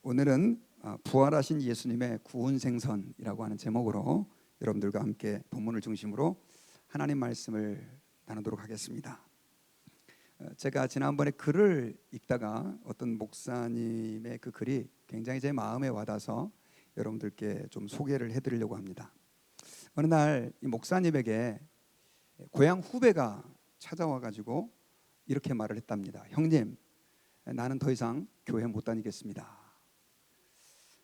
오늘은 부활하신 예수님의 구원생선이라고 하는 제목으로 여러분들과 함께 본문을 중심으로 하나님 말씀을 나누도록 하겠습니다. 제가 지난번에 글을 읽다가 어떤 목사님의 그 글이 굉장히 제 마음에 와닿아서 여러분들께 좀 소개를 해드리려고 합니다. 어느 날 이 목사님에게 고향 후배가 찾아와가지고 이렇게 말을 했답니다. 형님, 나는 더 이상 교회 못 다니겠습니다.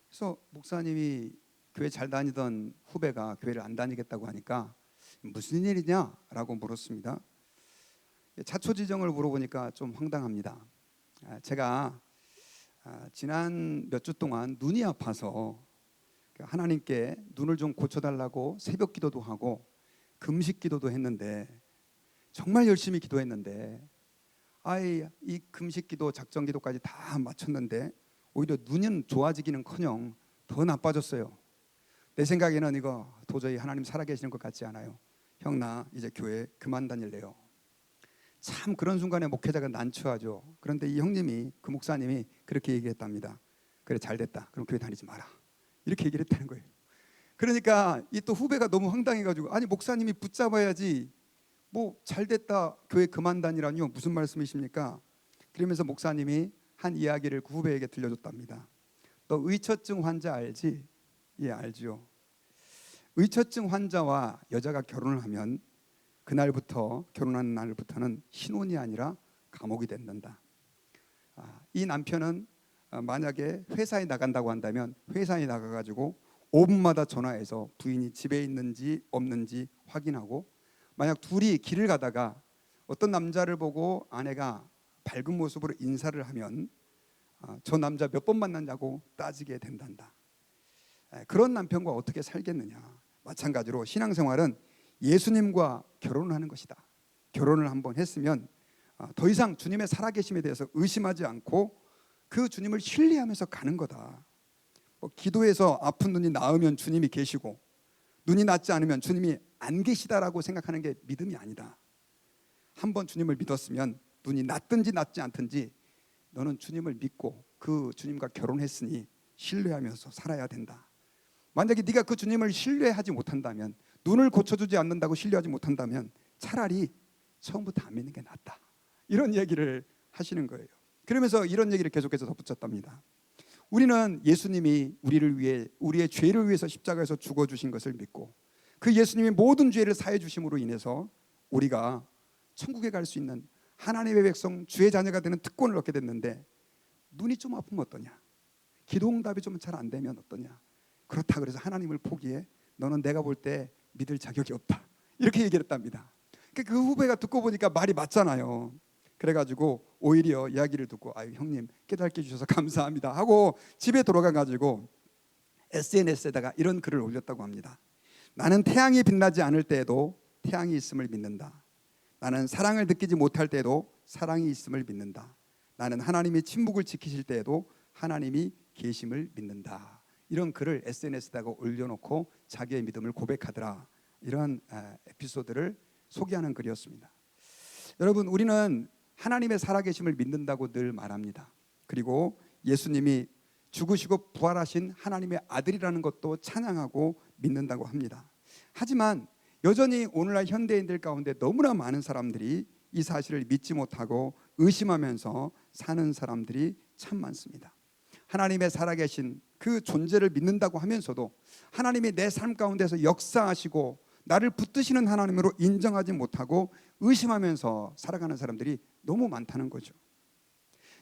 그래서 목사님이 교회 잘 다니던 후배가 교회를 안 다니겠다고 하니까 무슨 일이냐라고 물었습니다. 자초지종을 물어보니까 좀 황당합니다. 제가 지난 몇 주 동안 눈이 아파서 하나님께 눈을 좀 고쳐달라고 새벽 기도도 하고 금식 기도도 했는데, 정말 열심히 기도했는데 이 금식 기도 작정 기도까지 다 마쳤는데 오히려 눈은 좋아지기는커녕 더 나빠졌어요. 내 생각에는 이거 도저히 하나님 살아계시는 것 같지 않아요. 형, 나 이제 교회 그만 다닐래요. 참 그런 순간에 목회자가 난처하죠. 그런데 이 형님이, 그 목사님이 그렇게 얘기했답니다. 그래, 잘됐다. 그럼 교회 다니지 마라. 이렇게 얘기를 했다는 거예요. 그러니까 이 또 후배가 너무 황당해가지고, 아니 목사님이 붙잡아야지, 뭐 잘됐다 교회 그만 다니라니요, 무슨 말씀이십니까? 그러면서 목사님이 한 이야기를 그 후배에게 들려줬답니다. 너 의처증 환자 알지? 예, 알지요. 의처증 환자와 여자가 결혼을 하면 그날부터, 결혼하는 날부터는 신혼이 아니라 감옥이 된단다. 이 남편은 만약에 회사에 나간다고 한다면 회사에 나가가지고 5분마다 전화해서 부인이 집에 있는지 없는지 확인하고, 만약 둘이 길을 가다가 어떤 남자를 보고 아내가 밝은 모습으로 인사를 하면 저 남자 몇 번 만났냐고 따지게 된단다. 그런 남편과 어떻게 살겠느냐. 마찬가지로 신앙생활은 예수님과 결혼을 하는 것이다. 결혼을 한번 했으면 더 이상 주님의 살아계심에 대해서 의심하지 않고 그 주님을 신뢰하면서 가는 거다. 기도해서 아픈 눈이 나으면 주님이 계시고 눈이 낫지 않으면 주님이 안 계시다라고 생각하는 게 믿음이 아니다. 한번 주님을 믿었으면 눈이 낫든지 낫지 않든지 너는 주님을 믿고 그 주님과 결혼했으니 신뢰하면서 살아야 된다. 만약에 네가 그 주님을 신뢰하지 못한다면, 눈을 고쳐주지 않는다고 신뢰하지 못한다면 차라리 처음부터 안 믿는 게 낫다. 이런 얘기를 하시는 거예요. 그러면서 이런 얘기를 계속해서 덧붙였답니다. 우리는 예수님이 우리를 위해, 우리의 죄를 위해서 십자가에서 죽어주신 것을 믿고 그 예수님이 모든 죄를 사해 주심으로 인해서 우리가 천국에 갈 수 있는 하나님의 백성, 주의 자녀가 되는 특권을 얻게 됐는데, 눈이 좀 아프면 어떠냐, 기도 응답이 좀 잘 안 되면 어떠냐, 그렇다 그래서 하나님을 포기해? 너는 내가 볼 때 믿을 자격이 없다. 이렇게 얘기를 했답니다. 그 후배가 듣고 보니까 말이 맞잖아요. 그래가지고 오히려 이야기를 듣고, 아유 형님 깨닫게 해주셔서 감사합니다 하고 집에 돌아가가지고 SNS에다가 이런 글을 올렸다고 합니다. 나는 태양이 빛나지 않을 때에도 태양이 있음을 믿는다. 나는 사랑을 느끼지 못할 때에도 사랑이 있음을 믿는다. 나는 하나님이 침묵을 지키실 때에도 하나님이 계심을 믿는다. 이런 글을 SNS에다가 올려놓고 자기의 믿음을 고백하더라. 이런 에피소드를 소개하는 글이었습니다. 여러분, 우리는 하나님의 살아계심을 믿는다고 늘 말합니다. 그리고 예수님이 죽으시고 부활하신 하나님의 아들이라는 것도 찬양하고 믿는다고 합니다. 하지만 여전히 오늘날 현대인들 가운데 너무나 많은 사람들이 이 사실을 믿지 못하고 의심하면서 사는 사람들이 참 많습니다. 하나님의 살아계신 그 존재를 믿는다고 하면서도 하나님이 내 삶 가운데서 역사하시고 나를 붙드시는 하나님으로 인정하지 못하고 의심하면서 살아가는 사람들이 너무 많다는 거죠.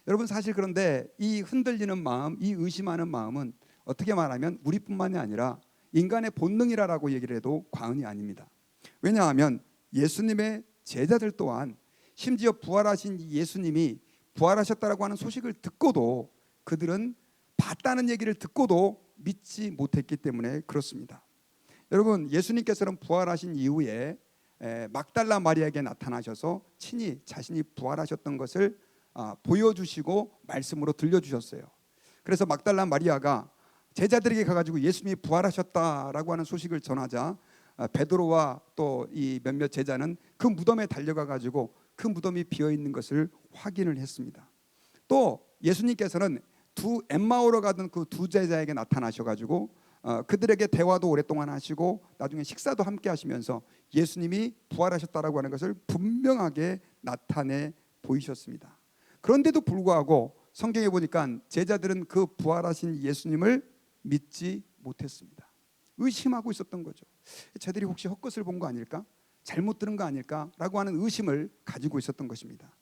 여러분, 사실 그런데 이 흔들리는 마음, 이 의심하는 마음은 어떻게 말하면 우리뿐만이 아니라 인간의 본능이라고 얘기를 해도 과언이 아닙니다. 왜냐하면 예수님의 제자들 또한 심지어 부활하신 예수님이 부활하셨다라고 하는 소식을 듣고도, 그들은 봤다는 얘기를 듣고도 믿지 못했기 때문에 그렇습니다. 여러분, 예수님께서는 부활하신 이후에 막달라 마리아에게 나타나셔서 친히 자신이 부활하셨던 것을 보여주시고 말씀으로 들려주셨어요. 그래서 막달라 마리아가 제자들에게 가가지고 예수님이 부활하셨다라고 하는 소식을 전하자 베드로와 또 이 몇몇 제자는 그 무덤에 달려가가지고 그 무덤이 비어있는 것을 확인을 했습니다. 또 예수님께서는 두 엠마오로 가던 그 두 제자에게 나타나셔가지고 그들에게 대화도 오랫동안 하시고 나중에 식사도 함께 하시면서 예수님이 부활하셨다라고 하는 것을 분명하게 나타내 보이셨습니다. 그런데도 불구하고 성경에 보니까 제자들은 그 부활하신 예수님을 믿지 못했습니다. 의심하고 있었던 거죠. 저들이 혹시 헛것을 본 거 아닐까? 잘못 들은 거 아닐까라고 하는 의심을 가지고 있었던 것입니다.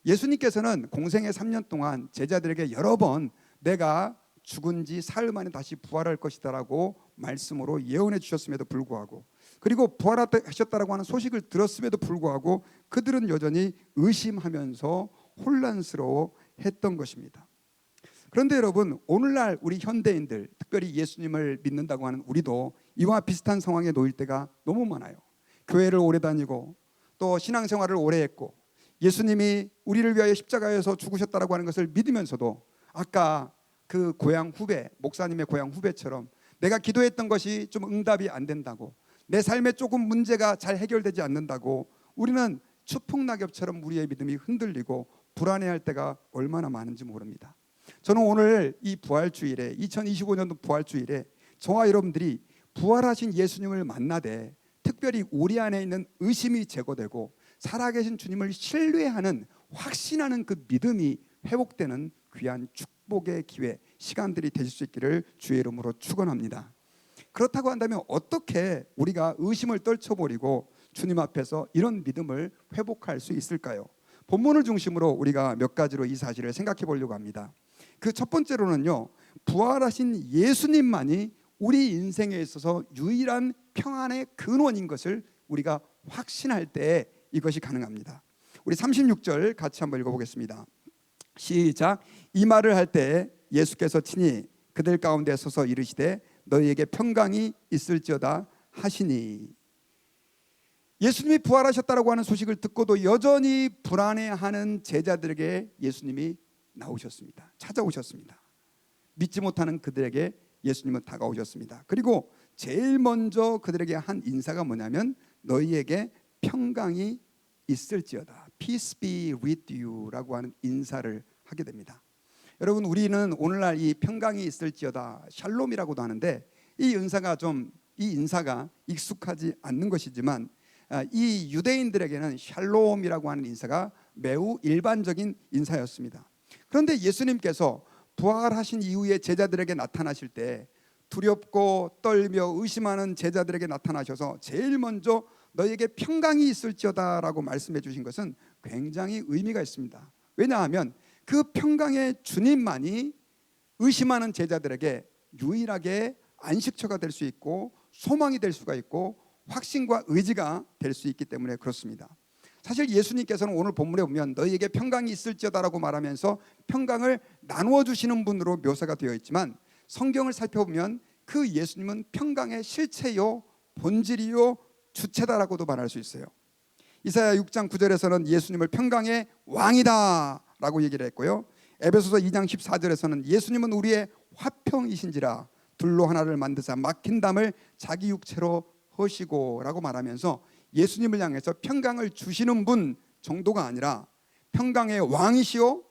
예수님께서는 공생의 3년 동안 제자들에게 여러 번 내가 죽은 지 사흘 만에 다시 부활할 것이다라고 말씀으로 예언해 주셨음에도 불구하고, 그리고 부활하셨다라고 하는 소식을 들었음에도 불구하고 그들은 여전히 의심하면서 혼란스러워 했던 것입니다. 그런데 여러분, 오늘날 우리 현대인들, 특별히 예수님을 믿는다고 하는 우리도 이와 비슷한 상황에 놓일 때가 너무 많아요. 교회를 오래 다니고 또 신앙생활을 오래 했고 예수님이 우리를 위하여 십자가에서 죽으셨다라고 하는 것을 믿으면서도 아까 그 고향 후배, 목사님의 고향 후배처럼 내가 기도했던 것이 좀 응답이 안 된다고, 내 삶에 조금 문제가 잘 해결되지 않는다고 우리는 추풍낙엽처럼 우리의 믿음이 흔들리고 불안해할 때가 얼마나 많은지 모릅니다. 저는 오늘 이 부활주일에, 2025년도 부활주일에 저와 여러분들이 부활하신 예수님을 만나되 특별히 우리 안에 있는 의심이 제거되고 살아계신 주님을 신뢰하는, 확신하는 그 믿음이 회복되는 귀한 축복의 기회, 시간들이 되실 수 있기를 주의 이름으로 축원합니다. 그렇다고 한다면 어떻게 우리가 의심을 떨쳐버리고 주님 앞에서 이런 믿음을 회복할 수 있을까요? 본문을 중심으로 우리가 몇 가지로 이 사실을 생각해 보려고 합니다. 그 첫 번째로는요, 부활하신 예수님만이 우리 인생에 있어서 유일한 평안의 근원인 것을 우리가 확신할 때 이것이 가능합니다. 우리 36절 같이 한번 읽어보겠습니다. 시작. 이 말을 할 때 예수께서 친히 그들 가운데 서서 이르시되 너희에게 평강이 있을지어다 하시니. 예수님이 부활하셨다라고 하는 소식을 듣고도 여전히 불안해하는 제자들에게 예수님이 나오셨습니다. 찾아오셨습니다. 믿지 못하는 그들에게 예수님은 다가오셨습니다. 그리고 제일 먼저 그들에게 한 인사가 뭐냐면 너희에게 평강이 있을지어다, Peace be with you 라고 하는 인사를 하게 됩니다. 여러분, 우리는 오늘날 이 평강이 있을지어다, 샬롬이라고도 하는데 이 인사가 익숙하지 않는 것이지만 이 유대인들에게는 샬롬이라고 하는 인사가 매우 일반적인 인사였습니다. 그런데 예수님께서 부활하신 이후에 제자들에게 나타나실 때 두렵고 떨며 의심하는 제자들에게 나타나셔서 제일 먼저 너희에게 평강이 있을지어다 라고 말씀해 주신 것은 굉장히 의미가 있습니다. 왜냐하면 그 평강의 주님만이 의심하는 제자들에게 유일하게 안식처가 될 수 있고 소망이 될 수가 있고 확신과 의지가 될 수 있기 때문에 그렇습니다. 사실 예수님께서는 오늘 본문에 보면 너희에게 평강이 있을지어다라고 말하면서 평강을 나누어 주시는 분으로 묘사가 되어 있지만 성경을 살펴보면 그 예수님은 평강의 실체요, 본질이요, 주체다라고도 말할 수 있어요. 이사야 6장 9절에서는 예수님을 평강의 왕이다 라고 얘기를 했고요, 에베소서 2장 14절에서는 예수님은 우리의 화평이신지라 둘로 하나를 만드사 막힌 담을 자기 육체로 허시고 라고 말하면서 예수님을 향해서 평강을 주시는 분 정도가 아니라 평강의 왕이시오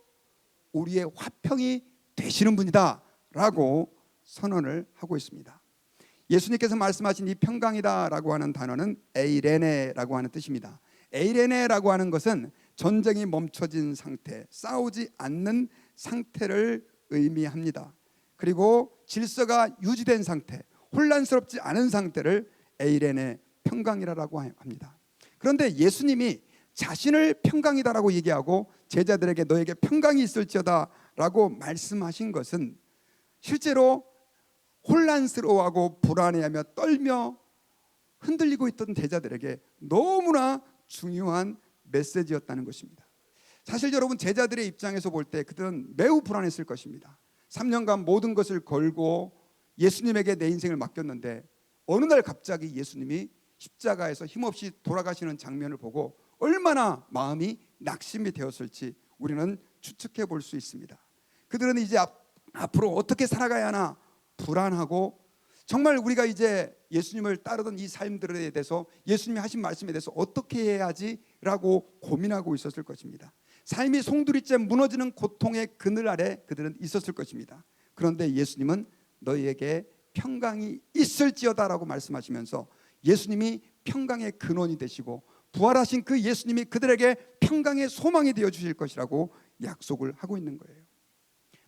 우리의 화평이 되시는 분이다 라고 선언을 하고 있습니다. 예수님께서 말씀하신 이 평강이다 라고 하는 단어는 에이레네라고 하는 뜻입니다. 에이레네라고 하는 것은 전쟁이 멈춰진 상태, 싸우지 않는 상태를 의미합니다. 그리고 질서가 유지된 상태, 혼란스럽지 않은 상태를 에이레네 평강이라고 합니다. 그런데 예수님이 자신을 평강이다라고 얘기하고 제자들에게 너에게 평강이 있을지어다 라고 말씀하신 것은 실제로 혼란스러워하고 불안해하며 떨며 흔들리고 있던 제자들에게 너무나 중요한 메시지였다는 것입니다. 사실 여러분, 제자들의 입장에서 볼 때 그들은 매우 불안했을 것입니다. 3년간 모든 것을 걸고 예수님에게 내 인생을 맡겼는데 어느 날 갑자기 예수님이 십자가에서 힘없이 돌아가시는 장면을 보고 얼마나 마음이 낙심이 되었을지 우리는 추측해 볼 수 있습니다. 그들은 이제 앞으로 어떻게 살아가야 하나 불안하고, 정말 우리가 이제 예수님을 따르던 이 삶들에 대해서 예수님이 하신 말씀에 대해서 어떻게 해야지 라고 고민하고 있었을 것입니다. 삶이 송두리째 무너지는 고통의 그늘 아래 그들은 있었을 것입니다. 그런데 예수님은 너희에게 평강이 있을지어다라고 말씀하시면서 예수님이 평강의 근원이 되시고 부활하신 그 예수님이 그들에게 평강의 소망이 되어 주실 것이라고 약속을 하고 있는 거예요.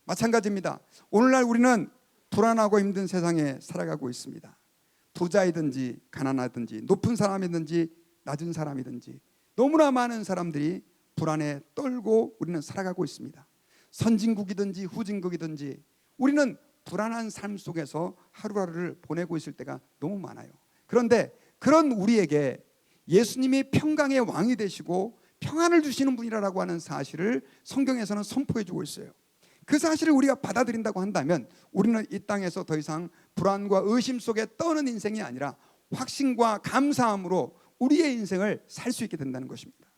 마찬가지입니다. 오늘날 우리는 불안하고 힘든 세상에 살아가고 있습니다. 부자이든지 가난하든지 높은 사람이든지 낮은 사람이든지 너무나 많은 사람들이 불안에 떨고 우리는 살아가고 있습니다. 선진국이든지 후진국이든지 우리는 불안한 삶 속에서 하루하루를 보내고 있을 때가 너무 많아요. 그런데 그런 우리에게 예수님이 평강의 왕이 되시고 평안을 주시는 분이라고 하는 사실을 성경에서는 선포해 주고 있어요. 그 사실을 우리가 받아들인다고 한다면 우리는 이 땅에서 더 이상 불안과 의심 속에 떠는 인생이 아니라 확신과 감사함으로 우리의 인생을 살 수 있게 된다는 것입니다.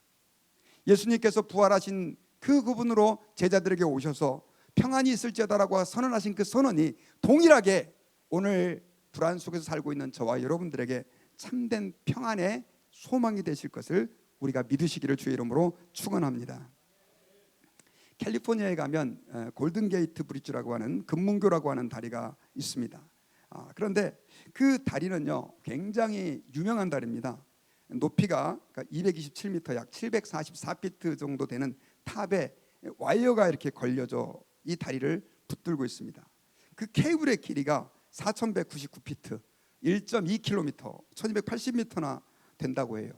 예수님께서 부활하신 그분으로 제자들에게 오셔서 평안이 있을지어다라고 선언하신 그 선언이 동일하게 오늘 불안 속에서 살고 있는 저와 여러분들에게 참된 평안의 소망이 되실 것을 우리가 믿으시기를 주의 이름으로 축원합니다. 캘리포니아에 가면 골든게이트 브리지라고 하는 금문교라고 하는 다리가 있습니다. 그런데 그 다리는요 굉장히 유명한 다리입니다. 높이가 227m, 약 744피트 정도 되는 탑에 와이어가 이렇게 걸려져 이 다리를 붙들고 있습니다. 그 케이블의 길이가 4199피트, 1.2km, 1280m나 된다고 해요.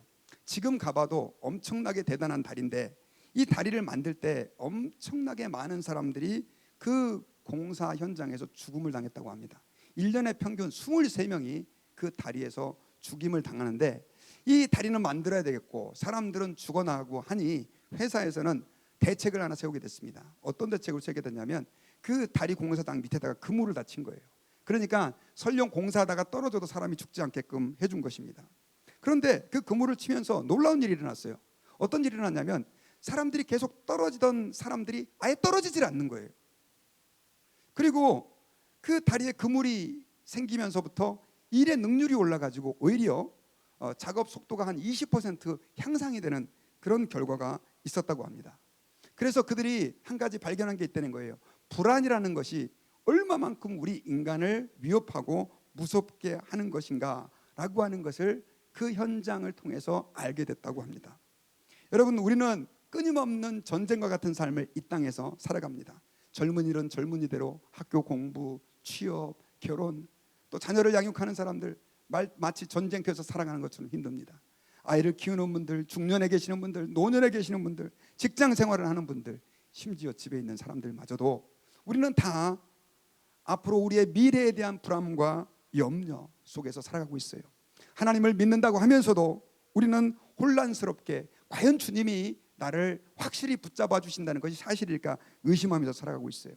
지금 가봐도 엄청나게 대단한 다리인데 이 다리를 만들 때 엄청나게 많은 사람들이 그 공사 현장에서 죽음을 당했다고 합니다. 1년에 평균 23명이 그 다리에서 죽임을 당하는데 이 다리는 만들어야 되겠고 사람들은 죽어나가고 하니 회사에서는 대책을 하나 세우게 됐습니다. 어떤 대책을 세우게 됐냐면 그 다리 공사장 밑에다가 그물을 다 친 거예요. 그러니까 설령 공사하다가 떨어져도 사람이 죽지 않게끔 해준 것입니다. 그런데 그 그물을 치면서 놀라운 일이 일어났어요. 어떤 일이 일어났냐면 사람들이 계속 떨어지던 사람들이 아예 떨어지질 않는 거예요. 그리고 그 다리에 그물이 생기면서부터 일의 능률이 올라가지고 오히려 작업 속도가 한 20% 향상이 되는 그런 결과가 있었다고 합니다. 그래서 그들이 한 가지 발견한 게 있다는 거예요. 불안이라는 것이 얼마만큼 우리 인간을 위협하고 무섭게 하는 것인가라고 하는 것을 그 현장을 통해서 알게 됐다고 합니다. 여러분, 우리는 끊임없는 전쟁과 같은 삶을 이 땅에서 살아갑니다. 젊은이는 젊은이대로 학교 공부, 취업, 결혼, 또 자녀를 양육하는 사람들 마치 전쟁터에서 살아가는 것처럼 힘듭니다. 아이를 키우는 분들, 중년에 계시는 분들, 노년에 계시는 분들, 직장 생활을 하는 분들, 심지어 집에 있는 사람들마저도 우리는 다 앞으로 우리의 미래에 대한 불안과 염려 속에서 살아가고 있어요. 하나님을 믿는다고 하면서도 우리는 혼란스럽게 과연 주님이 나를 확실히 붙잡아 주신다는 것이 사실일까 의심하면서 살아가고 있어요.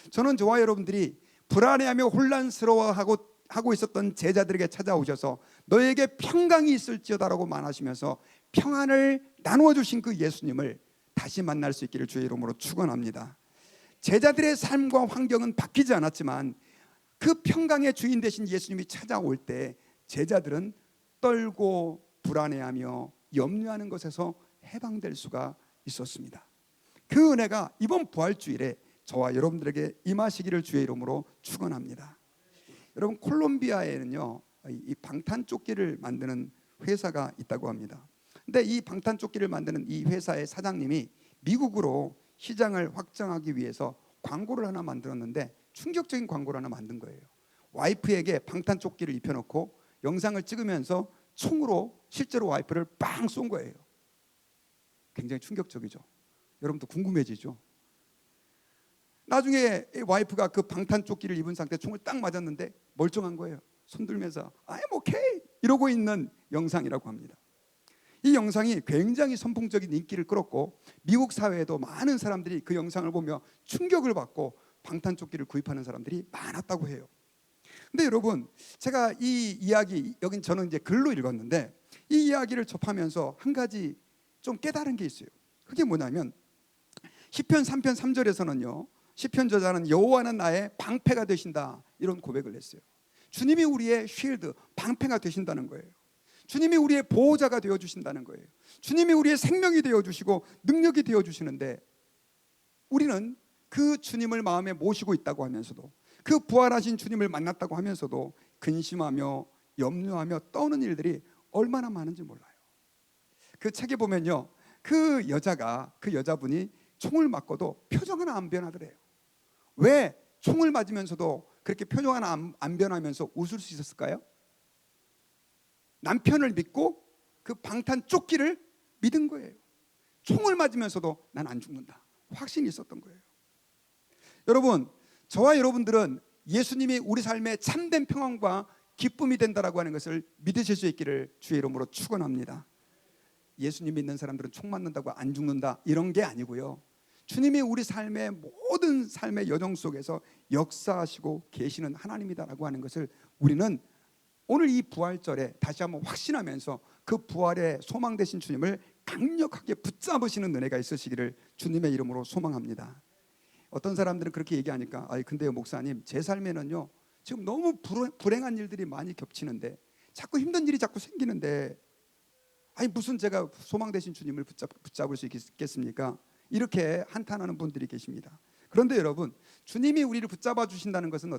저는 저와 여러분들이 불안해하며 혼란스러워하고 있었던 제자들에게 찾아오셔서 너에게 평강이 있을지어다라고 말하시면서 평안을 나누어 주신 그 예수님을 다시 만날 수 있기를 주의 이름으로 축원합니다. 제자들의 삶과 환경은 바뀌지 않았지만 그 평강의 주인 되신 예수님이 찾아올 때 제자들은 떨고 불안해하며 염려하는 것에서 해방될 수가 있었습니다. 그 은혜가 이번 부활주일에 저와 여러분들에게 임하시기를 주의 이름으로 축원합니다. 여러분, 콜롬비아에는요 이 방탄조끼를 만드는 회사가 있다고 합니다. 근데 이 방탄조끼를 만드는 이 회사의 사장님이 미국으로 시장을 확장하기 위해서 광고를 하나 만들었는데 충격적인 광고를 하나 만든 거예요. 와이프에게 방탄조끼를 입혀놓고 영상을 찍으면서 총으로 실제로 와이프를 빵 쏜 거예요. 굉장히 충격적이죠. 여러분도 궁금해지죠. 나중에 와이프가 그 방탄조끼를 입은 상태에 총을 딱 맞았는데 멀쩡한 거예요. 손 들면서 I'm okay 이러고 있는 영상이라고 합니다. 이 영상이 굉장히 선풍적인 인기를 끌었고 미국 사회에도 많은 사람들이 그 영상을 보며 충격을 받고 방탄조끼를 구입하는 사람들이 많았다고 해요. 근데 여러분, 제가 이 이야기, 여긴 저는 이제 글로 읽었는데 이 이야기를 접하면서 한 가지 좀 깨달은 게 있어요. 그게 뭐냐면 시편 3편 3절에서는요 시편 저자는 여호와는 나의 방패가 되신다 이런 고백을 했어요. 주님이 우리의 쉴드, 방패가 되신다는 거예요. 주님이 우리의 보호자가 되어주신다는 거예요. 주님이 우리의 생명이 되어주시고 능력이 되어주시는데, 우리는 그 주님을 마음에 모시고 있다고 하면서도, 그 부활하신 주님을 만났다고 하면서도 근심하며 염려하며 떠오는 일들이 얼마나 많은지 몰라요. 그 책에 보면요, 그 여자분이 총을 맞고도 표정 하나 안 변하더래요. 왜 총을 맞으면서도 그렇게 표정 하나 안 변하면서 웃을 수 있었을까요? 남편을 믿고 그 방탄 조끼를 믿은 거예요. 총을 맞으면서도 난 안 죽는다, 확신이 있었던 거예요. 여러분, 저와 여러분들은 예수님이 우리 삶의 참된 평안과 기쁨이 된다라고 하는 것을 믿으실 수 있기를 주의 이름으로 축원합니다. 예수님 믿는 사람들은 총 맞는다고 안 죽는다, 이런 게 아니고요, 주님이 우리 삶의 모든 삶의 여정 속에서 역사하시고 계시는 하나님이다라고 하는 것을 우리는 오늘 이 부활절에 다시 한번 확신하면서 그 부활의 소망 되신 주님을 강력하게 붙잡으시는 은혜가 있으시기를 주님의 이름으로 소망합니다. 어떤 사람들은 그렇게 얘기하니까, 근데요 목사님, 제 삶에는요 지금 너무 불행한 일들이 많이 겹치는데, 자꾸 힘든 일이 자꾸 생기는데, 무슨 제가 소망 되신 주님을 붙잡을 수 있겠습니까? 이렇게 한탄하는 분들이 계십니다. 그런데 여러분, 주님이 우리를 붙잡아 주신다는 것은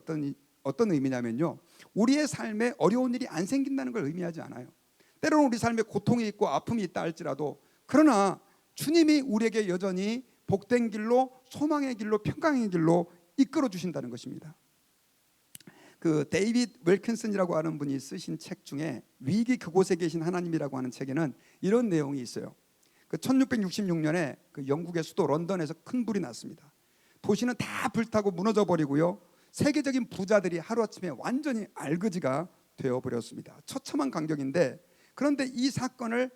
어떤 의미냐면요, 우리의 삶에 어려운 일이 안 생긴다는 걸 의미하지 않아요. 때로는 우리 삶에 고통이 있고 아픔이 있다 할지라도, 그러나 주님이 우리에게 여전히 복된 길로, 소망의 길로, 평강의 길로 이끌어 주신다는 것입니다. 그 데이빗 웰킨슨이라고 하는 분이 쓰신 책 중에 위기 그곳에 계신 하나님이라고 하는 책에는 이런 내용이 있어요. 그 1666년에 그 영국의 수도 런던에서 큰 불이 났습니다. 도시는 다 불타고 무너져 버리고요, 세계적인 부자들이 하루아침에 완전히 알거지가 되어버렸습니다. 처참한 광경인데, 그런데 이 사건을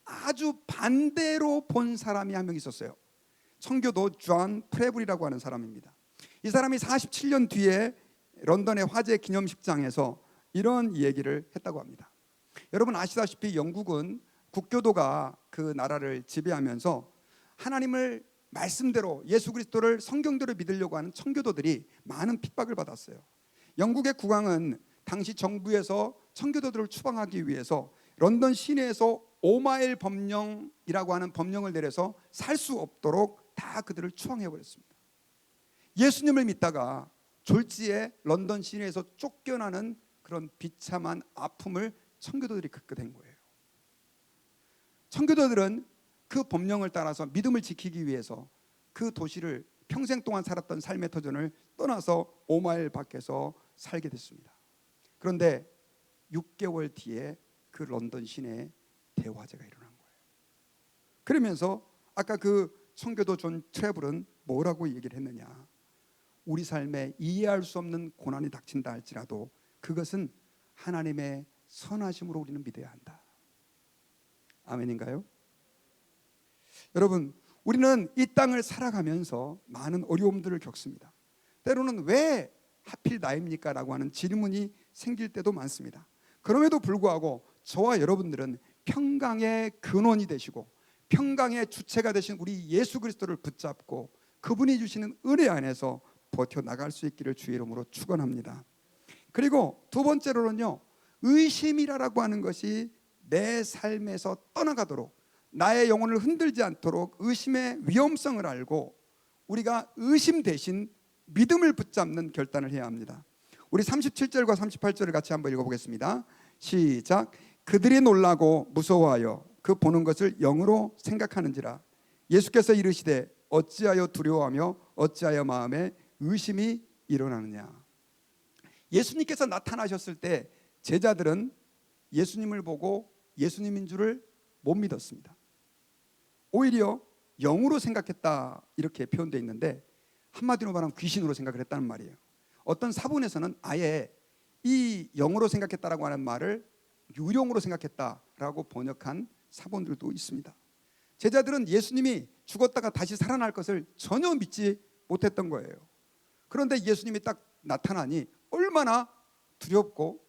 아주 반대로 본 사람이 한 명 있었어요. 청교도 존 프레블이라고 하는 사람입니다. 이 사람이 47년 뒤에 런던의 화재 기념식장에서 이런 얘기를 했다고 합니다. 여러분 아시다시피 영국은 국교도가 그 나라를 지배하면서 하나님을 말씀대로, 예수 그리스도를 성경대로 믿으려고 하는 청교도들이 많은 핍박을 받았어요. 영국의 국왕은 당시 정부에서 청교도들을 추방하기 위해서 런던 시내에서 5마일 법령이라고 하는 법령을 내려서 살 수 없도록 다 그들을 추방해버렸습니다. 예수님을 믿다가 졸지에 런던 시내에서 쫓겨나는 그런 비참한 아픔을 청교도들이 겪게 된 거예요. 청교도들은 그 법령을 따라서 믿음을 지키기 위해서 그 도시를, 평생 동안 살았던 삶의 터전을 떠나서 5마일 밖에서 살게 됐습니다. 그런데 6개월 뒤에 그 런던 시내에 대화재가 일어난 거예요. 그러면서 아까 그 청교도 존 트래블은 뭐라고 얘기를 했느냐, 우리 삶에 이해할 수 없는 고난이 닥친다 할지라도 그것은 하나님의 선하심으로 우리는 믿어야 한다. 아멘인가요? 여러분, 우리는 이 땅을 살아가면서 많은 어려움들을 겪습니다. 때로는 왜 하필 나입니까? 라고 하는 질문이 생길 때도 많습니다. 그럼에도 불구하고 저와 여러분들은 평강의 근원이 되시고 평강의 주체가 되신 우리 예수 그리스도를 붙잡고 그분이 주시는 은혜 안에서 버텨나갈 수 있기를 주의 이름으로 축원합니다. 그리고 두 번째로는요, 의심이라고 하는 것이 내 삶에서 떠나가도록, 나의 영혼을 흔들지 않도록 의심의 위험성을 알고 우리가 의심 대신 믿음을 붙잡는 결단을 해야 합니다. 우리 37절과 38절을 같이 한번 읽어보겠습니다. 시작. 그들이 놀라고 무서워하여 그 보는 것을 영으로 생각하는지라. 예수께서 이르시되 어찌하여 두려워하며 어찌하여 마음에 의심이 일어나느냐. 예수님께서 나타나셨을 때 제자들은 예수님을 보고 예수님인 줄을 못 믿었습니다. 오히려 영으로 생각했다, 이렇게 표현되어 있는데 한마디로 말하면 귀신으로 생각을 했다는 말이에요. 어떤 사본에서는 아예 이 영으로 생각했다라고 하는 말을 유령으로 생각했다라고 번역한 사본들도 있습니다. 제자들은 예수님이 죽었다가 다시 살아날 것을 전혀 믿지 못했던 거예요. 그런데 예수님이 딱 나타나니 얼마나 두렵고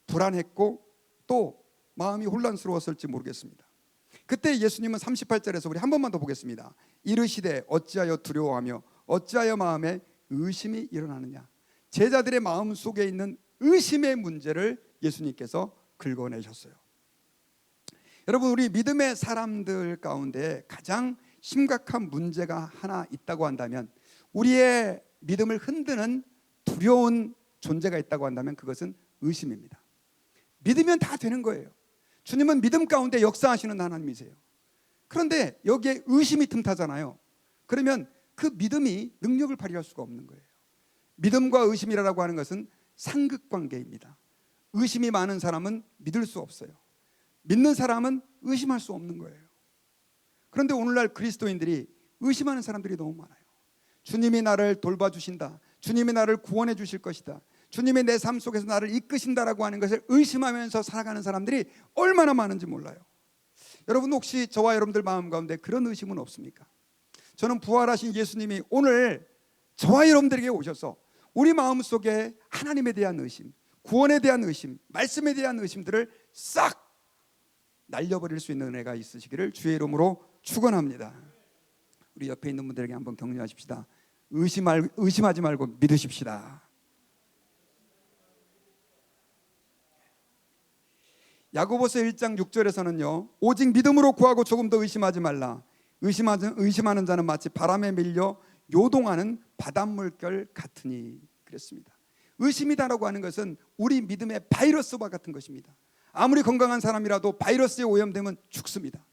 불안했고 또 마음이 혼란스러웠을지 모르겠습니다. 그때 예수님은 38절에서 우리 한 번만 더 보겠습니다. 이르시되 어찌하여 두려워하며 어찌하여 마음에 의심이 일어나느냐. 제자들의 마음 속에 있는 의심의 문제를 예수님께서 긁어내셨어요. 여러분, 우리 믿음의 사람들 가운데 가장 심각한 문제가 하나 있다고 한다면, 우리의 믿음을 흔드는 두려운 존재가 있다고 한다면 그것은 의심입니다. 믿으면 다 되는 거예요. 주님은 믿음 가운데 역사하시는 하나님이세요. 그런데 여기에 의심이 틈타잖아요. 그러면 그 믿음이 능력을 발휘할 수가 없는 거예요. 믿음과 의심이라고 하는 것은 상극관계입니다. 의심이 많은 사람은 믿을 수 없어요. 믿는 사람은 의심할 수 없는 거예요. 그런데 오늘날 그리스도인들이 의심하는 사람들이 너무 많아요. 주님이 나를 돌봐주신다, 주님이 나를 구원해 주실 것이다, 주님이 내 삶 속에서 나를 이끄신다라고 하는 것을 의심하면서 살아가는 사람들이 얼마나 많은지 몰라요. 여러분, 혹시 저와 여러분들 마음 가운데 그런 의심은 없습니까? 저는 부활하신 예수님이 오늘 저와 여러분들에게 오셔서 우리 마음속에 하나님에 대한 의심, 구원에 대한 의심, 말씀에 대한 의심들을 싹 날려버릴 수 있는 은혜가 있으시기를 주의 이름으로 축원합니다. 우리 옆에 있는 분들에게 한번 격려하십시다. 의심하지 말고 믿으십시다. 야고보서 1장 6절에서는요, 오직 믿음으로 구하고 조금 더 의심하지 말라. 의심하는 자는 마치 바람에 밀려 요동하는 바닷물결 같으니 그랬습니다. 의심이다라고 하는 것은 우리 믿음의 바이러스와 같은 것입니다. 아무리 건강한 사람이라도 바이러스에 오염되면 죽습니다.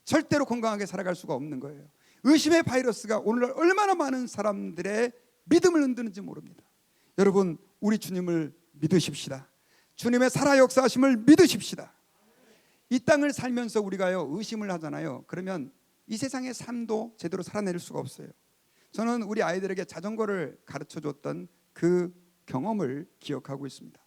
절대로 건강하게 살아갈 수가 없는 거예요. 의심의 바이러스가 오늘날 얼마나 많은 사람들의 믿음을 흔드는지 모릅니다. 여러분, 우리 주님을 믿으십시다. 주님의 살아 역사하심을 믿으십시다. 이 땅을 살면서 우리가요, 의심을 하잖아요. 그러면 이 세상의 삶도 제대로 살아낼 수가 없어요. 저는 우리 아이들에게 자전거를 가르쳐줬던 그 경험을 기억하고 있습니다.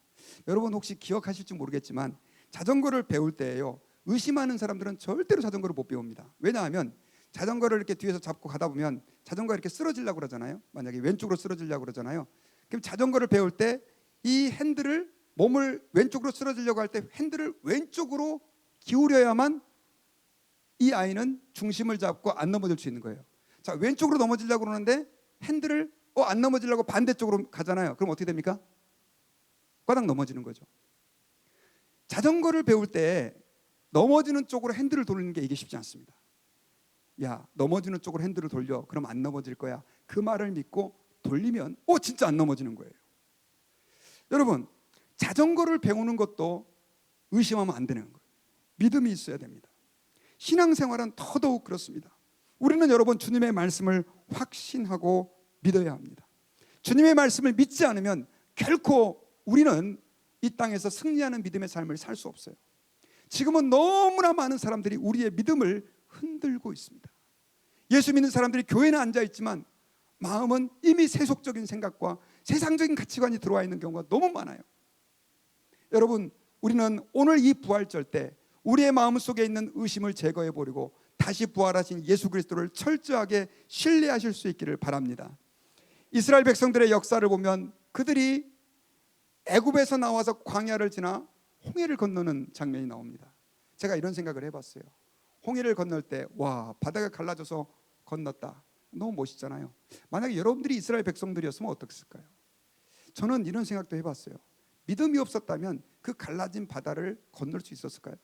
여러분, 혹시 기억하실지 모르겠지만 자전거를 배울 때요, 의심하는 사람들은 절대로 자전거를 못 배웁니다. 왜냐하면 자전거를 이렇게 뒤에서 잡고 가다 보면 자전거가 이렇게 쓰러지려고 그러잖아요. 만약에 왼쪽으로 쓰러지려고 그러잖아요. 그럼 자전거를 배울 때 이 핸들을, 몸을 왼쪽으로 쓰러지려고 할 때 핸들을 왼쪽으로 기울여야만 이 아이는 중심을 잡고 안 넘어질 수 있는 거예요. 자, 왼쪽으로 넘어지려고 그러는데 핸들을 안 넘어지려고 반대쪽으로 가잖아요. 그럼 어떻게 됩니까? 꽈당 넘어지는 거죠. 자전거를 배울 때 넘어지는 쪽으로 핸들을 돌리는 게 이게 쉽지 않습니다. 야, 넘어지는 쪽으로 핸들을 돌려. 그럼 안 넘어질 거야. 그 말을 믿고 돌리면 진짜 안 넘어지는 거예요. 여러분, 자전거를 배우는 것도 의심하면 안 되는 거예요. 믿음이 있어야 됩니다. 신앙생활은 더더욱 그렇습니다. 우리는 여러분, 주님의 말씀을 확신하고 믿어야 합니다. 주님의 말씀을 믿지 않으면 결코 우리는 이 땅에서 승리하는 믿음의 삶을 살 수 없어요. 지금은 너무나 많은 사람들이 우리의 믿음을 흔들고 있습니다. 예수 믿는 사람들이 교회는 앉아 있지만 마음은 이미 세속적인 생각과 세상적인 가치관이 들어와 있는 경우가 너무 많아요. 여러분, 우리는 오늘 이 부활절 때 우리의 마음속에 있는 의심을 제거해 버리고 다시 부활하신 예수 그리스도를 철저하게 신뢰하실 수 있기를 바랍니다. 이스라엘 백성들의 역사를 보면 그들이 애굽에서 나와서 광야를 지나 홍해를 건너는 장면이 나옵니다. 제가 이런 생각을 해봤어요. 홍해를 건널 때 바다가 갈라져서 건넜다. 너무 멋있잖아요. 만약에 여러분들이 이스라엘 백성들이었으면 어떻을까요? 저는 이런 생각도 해봤어요. 믿음이 없었다면 그 갈라진 바다를 건널 수 있었을까요?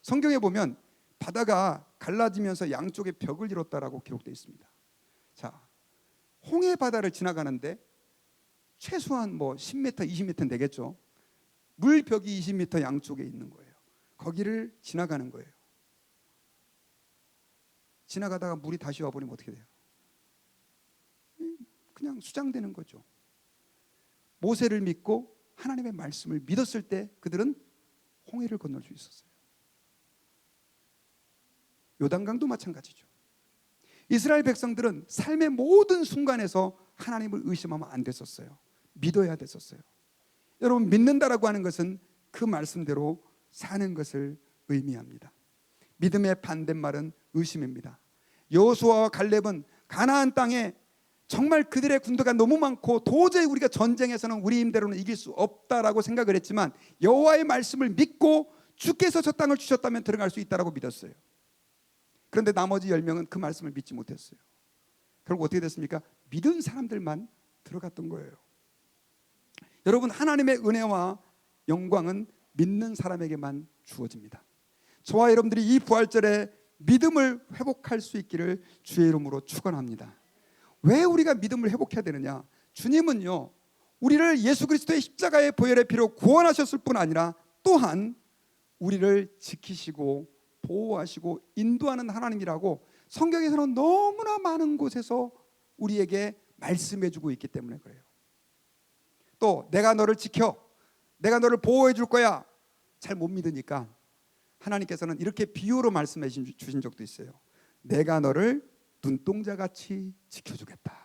성경에 보면 바다가 갈라지면서 양쪽에 벽을 이뤘다라고 기록되어 있습니다. 자, 홍해 바다를 지나가는데 최소한 10m, 20m 되겠죠. 물벽이 20m 양쪽에 있는 거예요. 거기를 지나가는 거예요. 지나가다가 물이 다시 와버리면 어떻게 돼요? 그냥 수장되는 거죠. 모세를 믿고 하나님의 말씀을 믿었을 때 그들은 홍해를 건널 수 있었어요. 요단강도 마찬가지죠. 이스라엘 백성들은 삶의 모든 순간에서 하나님을 의심하면 안 됐었어요. 믿어야 됐었어요. 여러분, 믿는다라고 하는 것은 그 말씀대로 사는 것을 의미합니다. 믿음의 반대말은 의심입니다. 여호수아와 갈렙은 가나안 땅에 정말 그들의 군대가 너무 많고 도저히 우리가 전쟁에서는 우리 힘대로는 이길 수 없다라고 생각을 했지만 여호와의 말씀을 믿고 주께서 저 땅을 주셨다면 들어갈 수 있다라고 믿었어요. 그런데 나머지 10명은 그 말씀을 믿지 못했어요. 결국 어떻게 됐습니까? 믿은 사람들만 들어갔던 거예요. 여러분, 하나님의 은혜와 영광은 믿는 사람에게만 주어집니다. 저와 여러분들이 이 부활절에 믿음을 회복할 수 있기를 주의 이름으로 축원합니다. 왜 우리가 믿음을 회복해야 되느냐? 주님은요, 우리를 예수 그리스도의 십자가의 보혈의 피로 구원하셨을 뿐 아니라 또한 우리를 지키시고 보호하시고 인도하는 하나님이라고 성경에서는 너무나 많은 곳에서 우리에게 말씀해주고 있기 때문에 그래요. 또 내가 너를 지켜, 내가 너를 보호해 줄 거야, 잘 못 믿으니까 하나님께서는 이렇게 비유로 말씀해 주신 적도 있어요. 내가 너를 눈동자같이 지켜주겠다.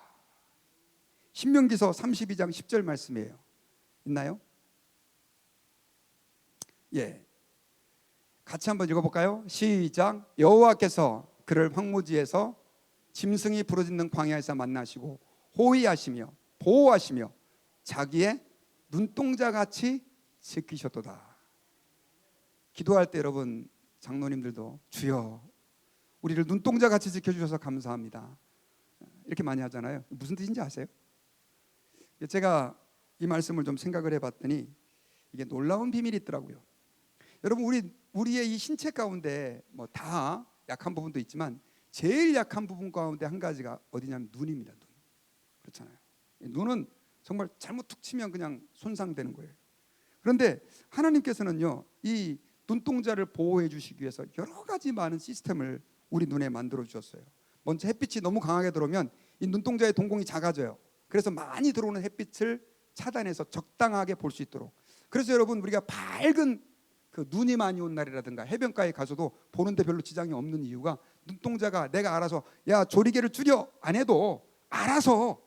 신명기서 32장 10절 말씀이에요. 있나요? 예, 같이 한번 읽어볼까요? 시작. 여호와께서 그를 황무지에서 짐승이 부르짖는 광야에서 만나시고 호위하시며 보호하시며 자기의 눈동자같이 지키셨도다. 기도할 때 여러분, 장로님들도 주여 우리를 눈동자같이 지켜주셔서 감사합니다, 이렇게 많이 하잖아요. 무슨 뜻인지 아세요? 제가 이 말씀을 좀 생각을 해봤더니 이게 놀라운 비밀이 있더라고요. 여러분, 우리의 이 신체 가운데 뭐 다 약한 부분도 있지만 제일 약한 부분 가운데 한 가지가 어디냐면 눈입니다. 눈. 그렇잖아요. 눈은 정말 잘못 툭 치면 그냥 손상되는 거예요. 그런데 하나님께서는요, 이 눈동자를 보호해 주시기 위해서 여러 가지 많은 시스템을 우리 눈에 만들어 주셨어요. 먼저 햇빛이 너무 강하게 들어오면 이 눈동자의 동공이 작아져요. 그래서 많이 들어오는 햇빛을 차단해서 적당하게 볼 수 있도록. 그래서 여러분, 우리가 밝은 그 눈이 많이 온 날이라든가 해변가에 가서도 보는데 별로 지장이 없는 이유가 눈동자가 내가 알아서 야 조리개를 줄여 안 해도 알아서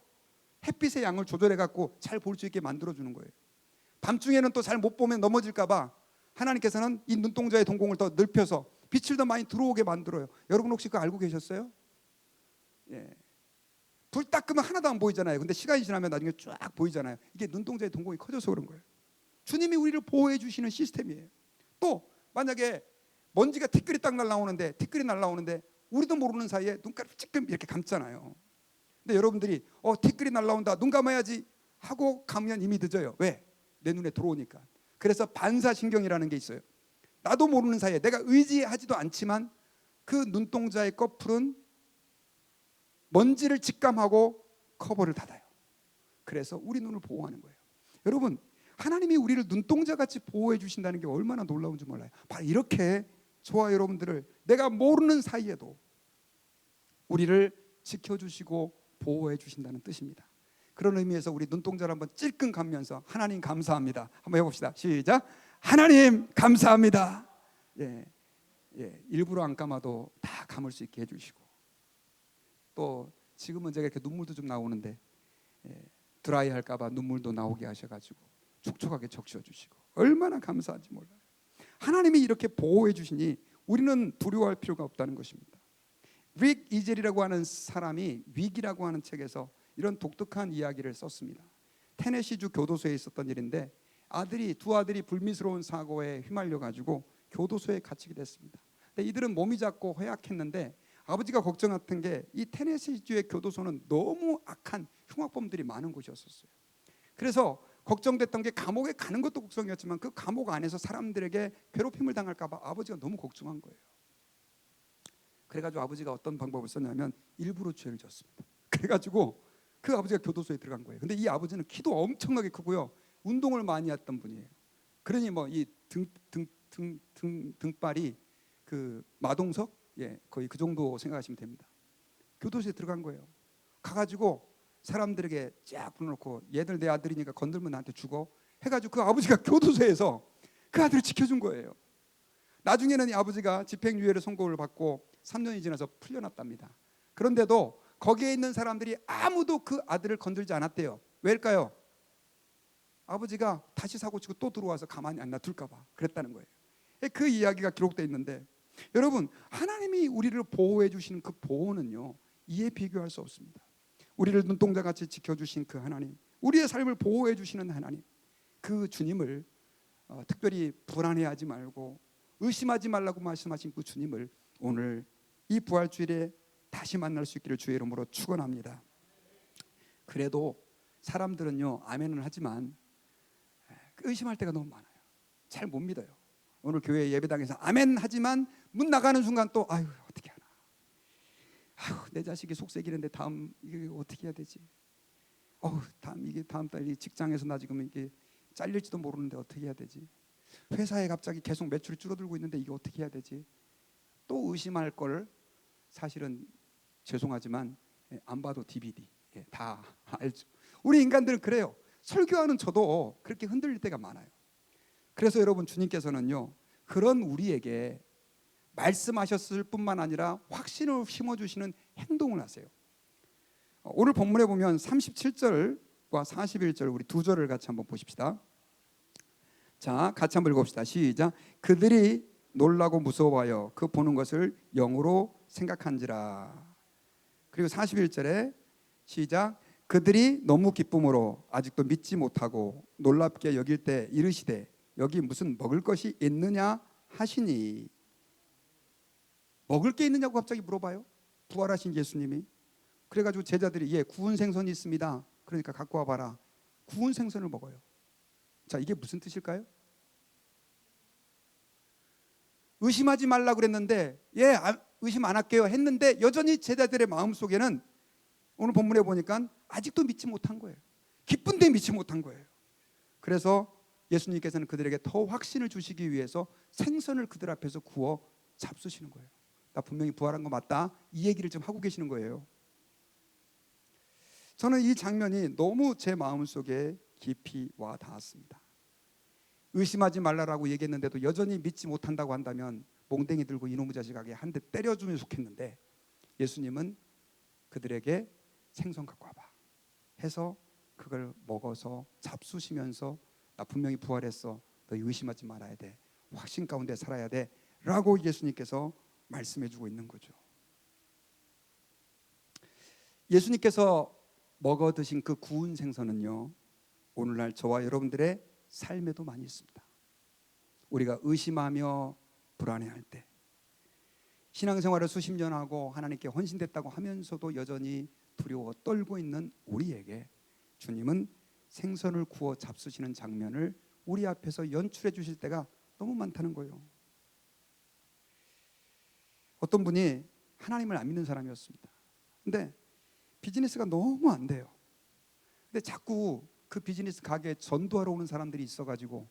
햇빛의 양을 조절해 갖고 잘 볼 수 있게 만들어 주는 거예요. 밤중에는 또 잘 못 보면 넘어질까 봐 하나님께서는 이 눈동자의 동공을 더 넓혀서 빛을 더 많이 들어오게 만들어요. 여러분 혹시 그거 알고 계셨어요? 예. 불 딱 끄면 하나도 안 보이잖아요. 근데 시간이 지나면 나중에 쫙 보이잖아요. 이게 눈동자의 동공이 커져서 그런 거예요. 주님이 우리를 보호해 주시는 시스템이에요. 또 만약에 먼지가 티끌이 딱 날라오는데 우리도 모르는 사이에 눈가를 찔끔 이렇게 감잖아요. 근데 여러분들이 티끌이 날라온다, 눈 감아야지 하고 감으면 이미 늦어요. 왜? 내 눈에 들어오니까. 그래서 반사신경이라는 게 있어요. 나도 모르는 사이에 내가 의지하지도 않지만 그 눈동자의 꺼풀은 먼지를 직감하고 커버를 닫아요. 그래서 우리 눈을 보호하는 거예요. 여러분, 하나님이 우리를 눈동자같이 보호해 주신다는 게 얼마나 놀라운지 몰라요. 바로 이렇게 저와 여러분들을 내가 모르는 사이에도 우리를 지켜주시고 보호해 주신다는 뜻입니다. 그런 의미에서 우리 눈동자를 한번 찔끔 감면서 하나님 감사합니다 한번 해봅시다. 시작. 하나님 감사합니다. 예, 일부러 안 감아도 다 감을 수 있게 해주시고, 또 지금은 제가 이렇게 눈물도 좀 나오는데 드라이 할까 봐 눈물도 나오게 하셔가지고 촉촉하게 적셔 주시고 얼마나 감사한지 몰라요. 하나님이 이렇게 보호해 주시니 우리는 두려워할 필요가 없다는 것입니다. 릭 이젤이라고 하는 사람이 윅이라고 하는 책에서 이런 독특한 이야기를 썼습니다. 테네시주 교도소에 있었던 일인데 두 아들이 불미스러운 사고에 휘말려 가지고 교도소에 갇히게 됐습니다. 근데 이들은 몸이 작고 허약했는데 아버지가 걱정했던 게 이 테네시주의 교도소는 너무 악한 흉악범들이 많은 곳이었어요. 그래서 걱정됐던 게 감옥에 가는 것도 걱정이었지만 그 감옥 안에서 사람들에게 괴롭힘을 당할까 봐 아버지가 너무 걱정한 거예요. 그래가지고 아버지가 어떤 방법을 썼냐면 일부러 죄를 졌습니다. 그래가지고 그 아버지가 교도소에 들어간 거예요. 근데 이 아버지는 키도 엄청나게 크고요, 운동을 많이 했던 분이에요. 그러니 뭐 이 등발이 그 마동석, 거의 그 정도 생각하시면 됩니다. 교도소에 들어간 거예요. 가가지고 사람들에게 쫙 불러놓고 얘들 내 아들이니까 건들면 나한테 죽어 해가지고 그 아버지가 교도소에서 그 아들을 지켜준 거예요. 나중에는 이 아버지가 집행유예를 선고를 받고 3년이 지나서 풀려났답니다. 그런데도 거기에 있는 사람들이 아무도 그 아들을 건들지 않았대요. 왜일까요? 아버지가 다시 사고치고 또 들어와서 가만히 안 놔둘까 봐 그랬다는 거예요. 그 이야기가 기록되어 있는데, 여러분, 하나님이 우리를 보호해 주시는 그 보호는요, 이에 비교할 수 없습니다. 우리를 눈동자같이 지켜주신 그 하나님, 우리의 삶을 보호해 주시는 하나님, 그 주님을 특별히 불안해하지 말고 의심하지 말라고 말씀하신 그 주님을 오늘 이 부활주일에 다시 만날 수 있기를 주의 이름으로 축원합니다. 그래도 사람들은요, 아멘은 하지만 의심할 때가 너무 많아요. 잘 못 믿어요. 오늘 교회 예배당에서 아멘 하지만 문 나가는 순간 또 아유 어떻게 하나, 아유 내 자식이 속썩이는데 다음 이게 어떻게 해야 되지? 다음 달 이 직장에서 나 지금 이게 잘릴지도 모르는데 어떻게 해야 되지? 회사에 갑자기 계속 매출이 줄어들고 있는데 이게 어떻게 해야 되지? 또 의심할 걸 사실은 죄송하지만 안 봐도 DVD 다 알죠. 우리 인간들은 그래요. 설교하는 저도 그렇게 흔들릴 때가 많아요. 그래서 여러분 주님께서는요 그런 우리에게 말씀하셨을 뿐만 아니라 확신을 심어주시는 행동을 하세요. 오늘 본문에 보면 37절과 41절 우리 두 절을 같이 한번 보십시다. 자, 같이 한번 읽어봅시다. 시작. 그들이 놀라고 무서워하여 그 보는 것을 영으로 생각한지라. 그리고 41절에 시작. 그들이 너무 기쁨으로 아직도 믿지 못하고 놀랍게 여길 때 이르시되 여기 무슨 먹을 것이 있느냐 하시니. 먹을 게 있느냐고 갑자기 물어봐요. 부활하신 예수님이. 그래가지고 제자들이 구운 생선이 있습니다. 그러니까 갖고 와봐라. 구운 생선을 먹어요. 자, 이게 무슨 뜻일까요? 의심하지 말라 그랬는데 의심 안 할게요 했는데 여전히 제자들의 마음속에는 오늘 본문에 보니까 아직도 믿지 못한 거예요. 기쁜데 믿지 못한 거예요. 그래서 예수님께서는 그들에게 더 확신을 주시기 위해서 생선을 그들 앞에서 구워 잡수시는 거예요. 나 분명히 부활한 거 맞다, 이 얘기를 좀 하고 계시는 거예요. 저는 이 장면이 너무 제 마음속에 깊이 와 닿았습니다. 의심하지 말라라고 얘기했는데도 여전히 믿지 못한다고 한다면 몽댕이 들고 이놈의 자식에게 한 대 때려주면 좋겠는데 예수님은 그들에게 생선 갖고 와봐 해서 그걸 먹어서 잡수시면서 나 분명히 부활했어, 너 의심하지 말아야 돼, 확신 가운데 살아야 돼 라고 예수님께서 말씀해 주고 있는 거죠. 예수님께서 먹어 드신 그 구운 생선은요 오늘날 저와 여러분들의 삶에도 많이 있습니다. 우리가 의심하며 불안해할 때, 신앙생활을 수십 년 하고 하나님께 헌신됐다고 하면서도 여전히 두려워 떨고 있는 우리에게 주님은 생선을 구워 잡수시는 장면을 우리 앞에서 연출해 주실 때가 너무 많다는 거예요. 어떤 분이 하나님을 안 믿는 사람이었습니다. 근데 비즈니스가 너무 안 돼요. 근데 자꾸 그 비즈니스 가게에 전도하러 오는 사람들이 있어가지고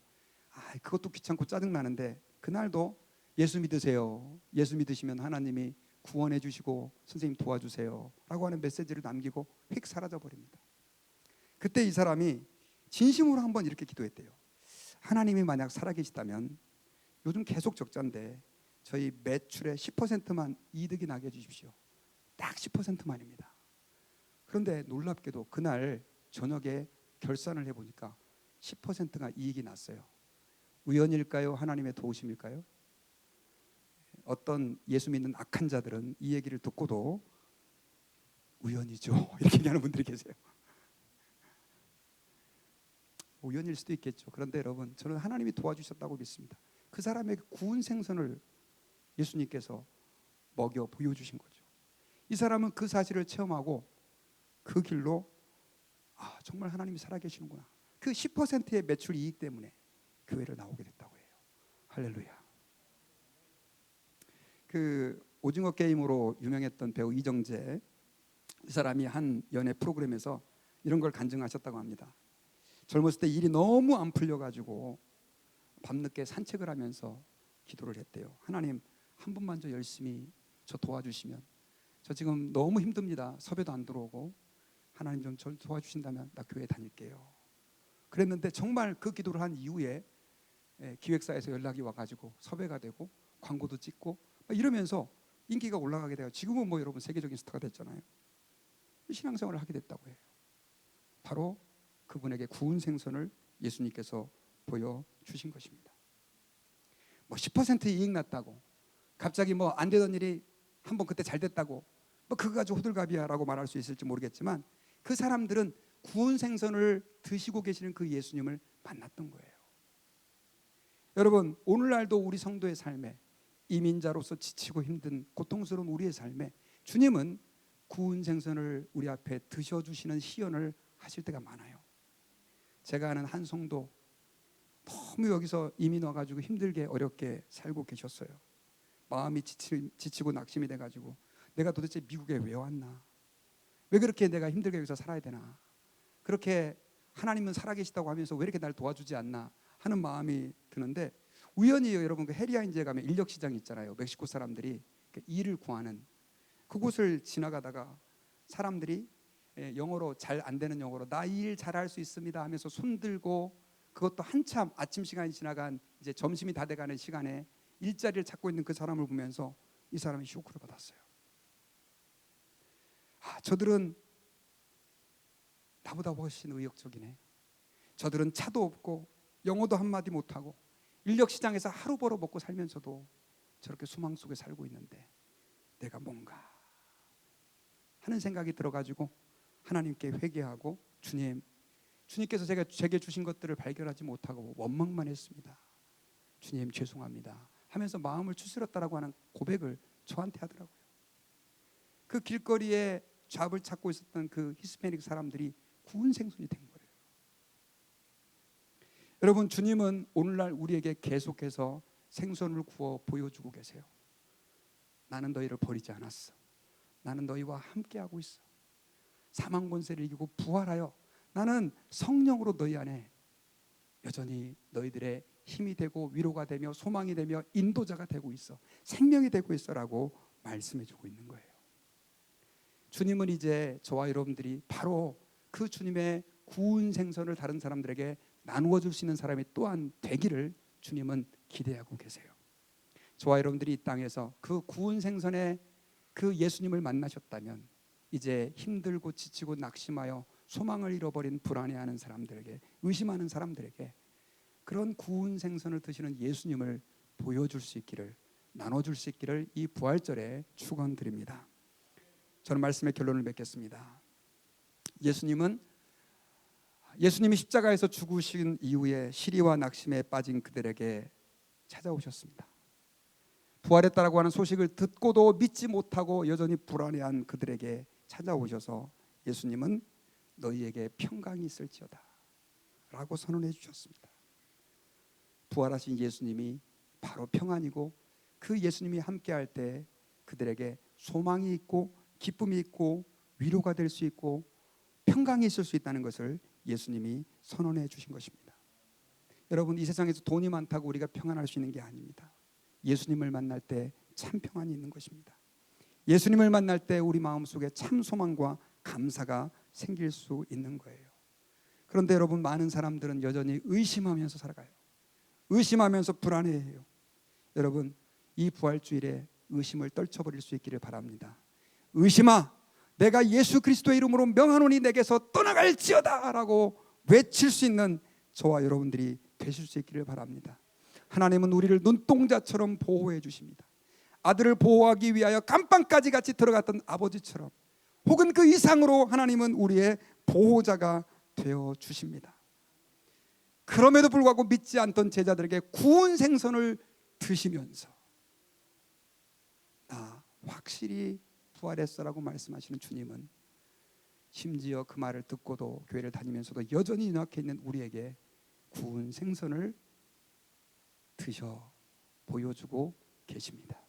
그것도 귀찮고 짜증나는데 그날도 예수 믿으세요, 예수 믿으시면 하나님이 구원해 주시고 선생님 도와주세요 라고 하는 메시지를 남기고 휙 사라져 버립니다. 그때 이 사람이 진심으로 한번 이렇게 기도했대요. 하나님이 만약 살아계시다면 요즘 계속 적자인데 저희 매출의 10%만 이득이 나게 해주십시오. 딱 10%만입니다. 그런데 놀랍게도 그날 저녁에 결산을 해보니까 10%가 이익이 났어요. 우연일까요? 하나님의 도우심일까요? 어떤 예수 믿는 악한 자들은 이 얘기를 듣고도 우연이죠 이렇게 얘기하는 분들이 계세요. 우연일 수도 있겠죠. 그런데 여러분, 저는 하나님이 도와주셨다고 믿습니다. 그 사람에게 구운 생선을 예수님께서 먹여 보여주신 거죠. 이 사람은 그 사실을 체험하고 그 길로 정말 하나님이 살아계시는구나, 그 10%의 매출 이익 때문에 교회를 나오게 됐다고 해요. 할렐루야. 그 오징어 게임으로 유명했던 배우 이정재, 이 사람이 한 연예 프로그램에서 이런 걸 간증하셨다고 합니다. 젊었을 때 일이 너무 안 풀려가지고 밤늦게 산책을 하면서 기도를 했대요. 하나님, 한 분만 저 열심히 저 도와주시면, 저 지금 너무 힘듭니다. 섭외도 안 들어오고 하나님 좀 저 도와주신다면 나 교회 다닐게요. 그랬는데 정말 그 기도를 한 이후에 기획사에서 연락이 와가지고 섭외가 되고 광고도 찍고 이러면서 인기가 올라가게 돼요. 지금은 뭐 여러분 세계적인 스타가 됐잖아요. 신앙생활을 하게 됐다고 해요. 바로 그분에게 구운 생선을 예수님께서 보여주신 것입니다. 뭐 10% 이익 났다고, 갑자기 뭐 안 되던 일이 한번 그때 잘 됐다고, 뭐 그거 가지고 호들갑이야라고 말할 수 있을지 모르겠지만 그 사람들은 구운 생선을 드시고 계시는 그 예수님을 만났던 거예요. 여러분, 오늘날도 우리 성도의 삶에, 이민자로서 지치고 힘든 고통스러운 우리의 삶에 주님은 구운 생선을 우리 앞에 드셔주시는 시연을 하실 때가 많아요. 제가 아는 한 성도, 너무 여기서 이민 와가지고 힘들게 어렵게 살고 계셨어요. 마음이 지치고 낙심이 돼가지고 내가 도대체 미국에 왜 왔나? 왜 그렇게 내가 힘들게 여기서 살아야 되나? 그렇게 하나님은 살아계시다고 하면서 왜 이렇게 날 도와주지 않나 하는 마음이 드는데, 우연히 여러분 그 헤리아인즈에 가면 인력시장이 있잖아요. 멕시코 사람들이 일을 구하는 그곳을 지나가다가 사람들이 영어로 잘 안 되는 영어로 나 이 일 잘할 수 있습니다 하면서 손 들고, 그것도 한참 아침 시간이 지나간 이제 점심이 다 돼가는 시간에 일자리를 찾고 있는 그 사람을 보면서 이 사람이 쇼크를 받았어요. 저들은 나보다 훨씬 의욕적이네. 저들은 차도 없고 영어도 한마디 못하고 인력시장에서 하루 벌어 먹고 살면서도 저렇게 소망 속에 살고 있는데 내가 뭔가 하는 생각이 들어가지고 하나님께 회개하고, 주님께서 제게 주신 것들을 발견하지 못하고 원망만 했습니다. 주님 죄송합니다 하면서 마음을 추스렸다라고 하는 고백을 저한테 하더라고요. 그 길거리에 잡을 찾고 있었던 그 히스패닉 사람들이 구운 생선이 된 거예요. 여러분, 주님은 오늘날 우리에게 계속해서 생선을 구워 보여주고 계세요. 나는 너희를 버리지 않았어. 나는 너희와 함께하고 있어. 사망 권세를 이기고 부활하여 나는 성령으로 너희 안에 여전히 너희들의 힘이 되고 위로가 되며 소망이 되며 인도자가 되고 있어. 생명이 되고 있어라고 말씀해 주고 있는 거예요. 주님은 이제 저와 여러분들이 바로 그 주님의 구운 생선을 다른 사람들에게 나누어 줄 수 있는 사람이 또한 되기를 주님은 기대하고 계세요. 저와 여러분들이 이 땅에서 그 구운 생선의 그 예수님을 만나셨다면 이제 힘들고 지치고 낙심하여 소망을 잃어버린 불안해하는 사람들에게, 의심하는 사람들에게 그런 구운 생선을 드시는 예수님을 보여줄 수 있기를, 나눠줄 수 있기를 이 부활절에 축원드립니다. 저는 말씀의 결론을 맺겠습니다. 예수님이 십자가에서 죽으신 이후에 시리와 낙심에 빠진 그들에게 찾아오셨습니다. 부활했다라고 하는 소식을 듣고도 믿지 못하고 여전히 불안해한 그들에게 찾아오셔서 예수님은 너희에게 평강이 있을지어다 라고 선언해 주셨습니다. 부활하신 예수님이 바로 평안이고, 그 예수님이 함께할 때 그들에게 소망이 있고 기쁨이 있고 위로가 될 수 있고 평강이 있을 수 있다는 것을 예수님이 선언해 주신 것입니다. 여러분, 이 세상에서 돈이 많다고 우리가 평안할 수 있는 게 아닙니다. 예수님을 만날 때 참 평안이 있는 것입니다. 예수님을 만날 때 우리 마음속에 참 소망과 감사가 생길 수 있는 거예요. 그런데 여러분, 많은 사람들은 여전히 의심하면서 살아가요. 의심하면서 불안해해요. 여러분, 이 부활주일에 의심을 떨쳐버릴 수 있기를 바랍니다. 의심아, 내가 예수 그리스도의 이름으로 명하노니 내게서 떠나갈지어다 라고 외칠 수 있는 저와 여러분들이 되실 수 있기를 바랍니다. 하나님은 우리를 눈동자처럼 보호해 주십니다. 아들을 보호하기 위하여 감방까지 같이 들어갔던 아버지처럼, 혹은 그 이상으로 하나님은 우리의 보호자가 되어 주십니다. 그럼에도 불구하고 믿지 않던 제자들에게 구운 생선을 드시면서 나 확실히 부활했어라고 말씀하시는 주님은 심지어 그 말을 듣고도 교회를 다니면서도 여전히 연약해 있는 우리에게 구운 생선을 드셔 보여주고 계십니다.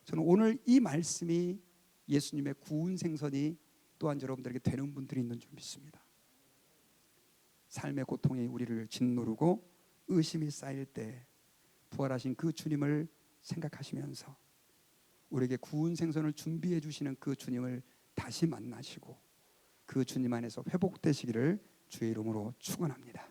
저는 오늘 이 말씀이 예수님의 구운 생선이 또한 여러분들에게 되는 분들이 있는 줄 믿습니다. 삶의 고통이 우리를 짓누르고 의심이 쌓일 때 부활하신 그 주님을 생각하시면서 우리에게 구운 생선을 준비해 주시는 그 주님을 다시 만나시고 그 주님 안에서 회복되시기를 주의 이름으로 축원합니다.